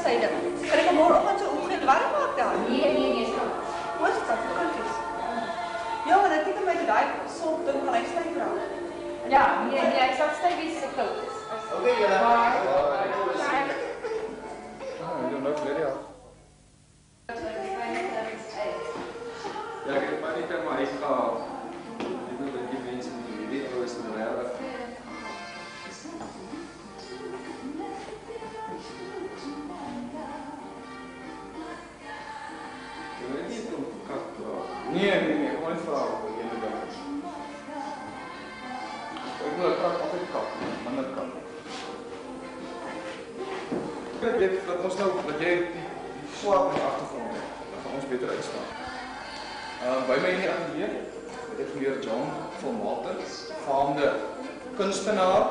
syde. Kan ek môreoggend so opgee warm maak daar? Nee, skat. Wat is dat vir kinders? Ja, maar ek dink my daai sop ding gaan hy styf raak. Ja, nee, ek sal styf wees as dit koud is. Okay, julle. Jy doen ook weer ja. Ja, ek het maar net in my huis gehad. Ek wil dat die mense die weet hoe is dit reg. Nee, gewoon niet vragen voor je hele dag. Ik wil het graag altijd kap, aan de kant. Dat ons nou, dat jij die slaap in de achtergrond hebt, dat gaat ons beter uitstaan. Bij mij in die atelier, het meneer John van Malten, faamde kunstenaar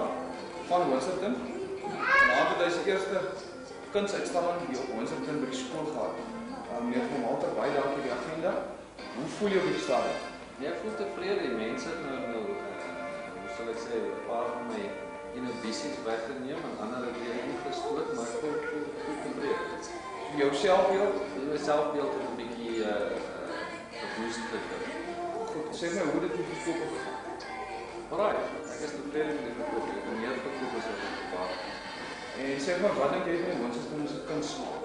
van Winsterton. Later het hy sy eerste kunstuitstalling hier op Winsterton by die skool gehad. Meneer van Malten, baie dankie vir die agenda. Hoe voel je op die stadium? Ja, ik voel tevreden. Die mensen hoe zal ik zeggen, een paar van mijn inhibities weggenemen en andere weer ingestoot, maar ik voel tevreden. Jouw zelfbeeld? Mijn zelfbeeld is een beetje verwoest. Goed, zeg maar hoe dit die verkopen gegaan? Alright, ik is tevreden met de verkoop. Ik heb meer verkopen dan gevaar. En zeg maar, wat denk jy van die Winsterton se kunstsmaak?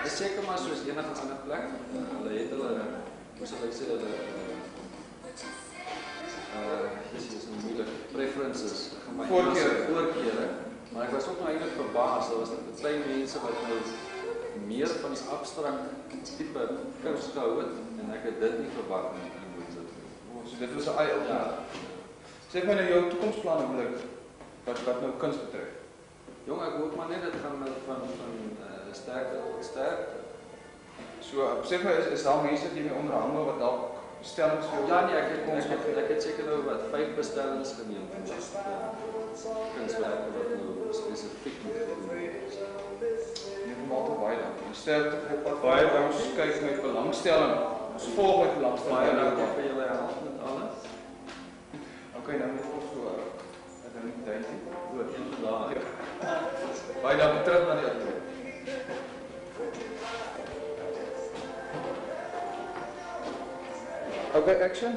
Is zeker maar zoals enige ander plek. Hulle het hulle, hoe sal ek sê, hulle is nou moeilijk, preferences, voorkere. Maar ek was ook nou eintlik verbaas, daar was net baie mense wat nou meer van die abstrakt tipe kuns gehou het en ek het dit nie verwag in Winsterton. So dit was 'n eye-opener. Zeg maar nou jou toekomsplanne wat nou kuns betref. Jong, ek hoop maar net dit gaan van sterkte tot sterkte. So, zeg maar, is daar mense wat jy mee onderhandel wat dalk bestellings vir jou? Ja nee, ek het seker nou wat 5 bestellings geneem van kunswerke wat nou spesifiek moet doen. Jy moet altyd baie dankie. Sterkte op pad. Baie dankie. Ons kyk met belangstelling. Ons volg met belangstelling. Baie dankie vir julle help met alles. Okay, nou net of so ek dan nie tyd nie. Goed, een vandag. Baie dankie, terug na die atelier. Okay, action.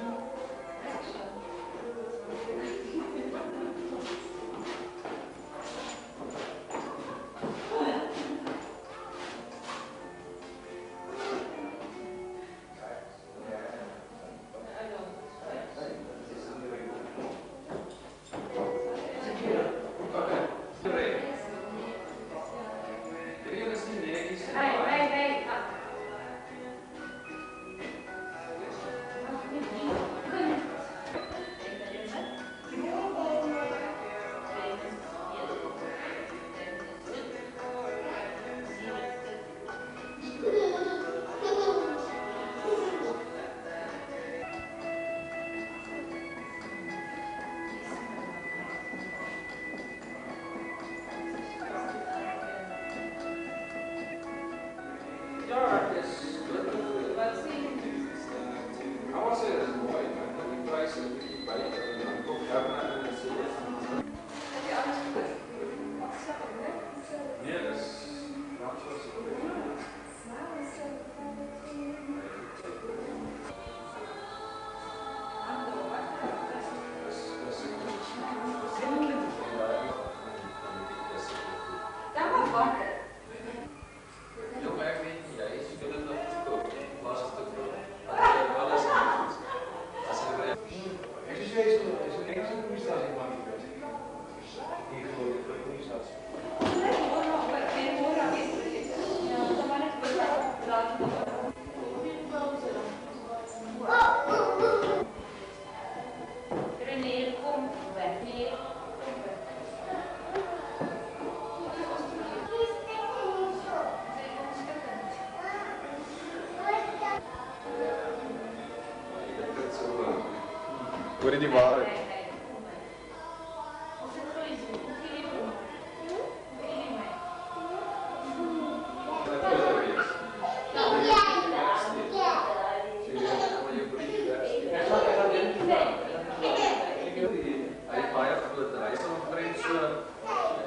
Hoor jy die waarheid?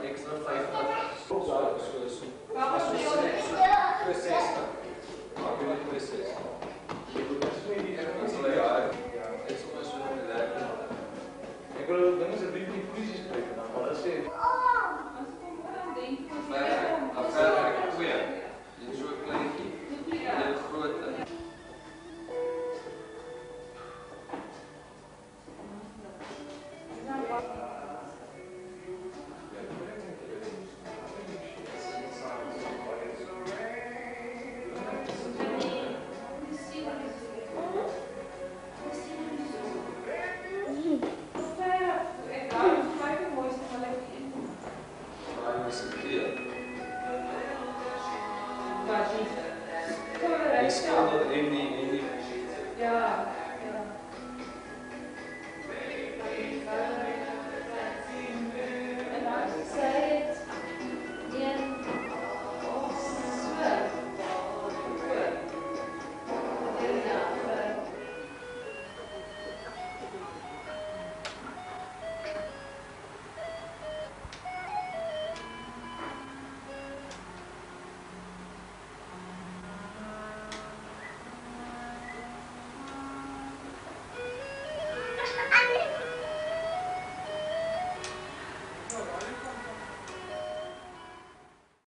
Extra 5 so scanner en die Ja. En dan sê